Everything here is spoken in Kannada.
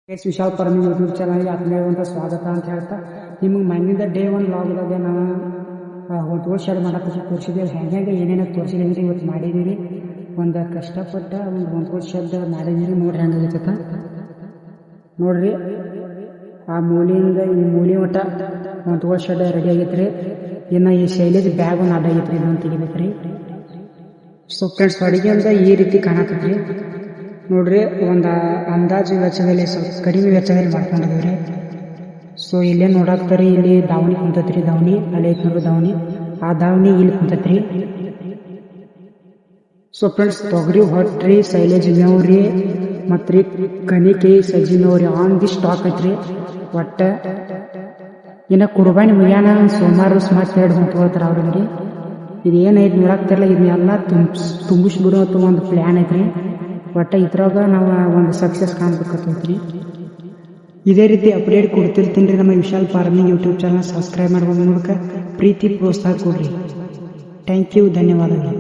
ವಿಶಾಲ್ ಪರಮಿ ಯೂಟ್ಯೂಬ್ ಚಾನಲ್ಗೆ ಆತ್ಮೀಯವಂತ ಸ್ವಾಗತ ಅಂತ ಹೇಳ್ತಾ ನಿಮಗೆ ಮನೆಯಿಂದ ಡೇ ಒನ್ ಲಾಗ್ದಾಗ ನಾವು ಹೊತ್ತು ಶೇರ್ ಮಾಡಕ್ಕೆ ತೋರಿಸಿದ್ದೀವಿ. ಹೆಂಗೆ ಏನೇನು ತೋರಿಸಿದ್ದೀವಿ ಇವತ್ತು ಮಾಡಿದ್ದೀರಿ. ಒಂದು ಕಷ್ಟಪಟ್ಟ ಒಂದು ಶಬ್ದ ಮಾಡಿದ್ದೀರಿ. ನೋಡ್ರಿ ಹೆಂಗಾಗೈತೆ ನೋಡ್ರಿ. ಆ ಮೂಲಿಯಿಂದ ಈ ಮೂಲಿ ಮಟ್ಟ ಒಂದು ಶೆಡ್ ರೆಡಿ ಆಗೈತೆ ರೀ. ಇನ್ನು ಈ ಶೈಲೇಜ್ ಬ್ಯಾಗ್ ಒಂದು ಅಡ್ಡ ಆಗೈತೆ ರೀ, ಇದೊಂದು ತೆಗಿಬೇಕು ರೀ. ಸೊ ಫ್ರೆಂಡ್ಸ್, ಅಡುಗೆ ಅಂತ ಈ ರೀತಿ ಕಾಣತೈತ್ರಿ ನೋಡ್ರಿ. ಒಂದು ಅಂದಾಜು ವೆಚ್ಚದಲ್ಲಿ ಸ್ವಲ್ಪ ಕಡಿಮೆ ವೆಚ್ಚದಲ್ಲಿ ಮಾಡ್ಕೊಂಡಿದ್ದೀವಿ ರೀ. ಸೊ ಇಲ್ಲೇ ನೋಡಾಕ್ತಾರಿ, ಇಲ್ಲಿ ದಾವಣಿ ಕುಂತತ್ರಿ. ದಾವಣಿ ಅಲ್ಲಿ ಐತ್ನೂರು ದಾವಣಿ, ಆ ದಾವಣಿ ಇಲ್ಲಿ ಕುಂತತ್ರಿ. ಸೊ ಫ್ರೆಂಡ್ಸ್, ತೊಗರಿ ಹೊಟ್ರಿ, ಸೈಲೇಜ್ ಮೇವ್ರಿ ಮತ್ತು ರೀ ಕಣಿಕೆ ಸಜ್ಜಿ ಮೇವ್ರಿ ಆನ್ ದಿ ಸ್ಟಾಕ್ ಐತ್ರಿ. ಒಟ್ಟ ಇನ್ನು ಕುರ್ಬಾನಿ ಮುಗಿಯಾನ ಸೋಮವಾರ ಸ್ಮಾರ್ಟ್ ಎರಡು ಹೊಂತ್ಕೊಳ್ತಾರೆ ಅವ್ರಿಗೆ ರೀ. ಇದು ಏನೈತೆ ನೋಡಾಕ್ತಾರಲ್ಲ, ಇದನ್ನೆಲ್ಲ ತುಂಬಿಸ್ಬಿಡೋ ಅಥವಾ ಒಂದು ಪ್ಲ್ಯಾನ್ ಐತ್ರಿ. ಒಟ್ಟು ಇದ್ರಾಗ ನಾವು ಒಂದು ಸಕ್ಸಸ್ ಕಾಣ್ಬೇಕೈತ್ರಿ. ಇದೇ ರೀತಿ ಅಪ್ಡೇಟ್ ಕೊಡ್ತಿರ್ತೀನಿ ರೀ. ನಮ್ಮ Vishal farming YouTube channel subscribe ಮಾಡ್ಬೋದು. ನೋಡಕ್ಕೆ ಪ್ರೀತಿ ಪ್ರೋತ್ಸಾಹ ಕೊಡ್ರಿ. ಥ್ಯಾಂಕ್ ಯು, ಧನ್ಯವಾದಗಳು.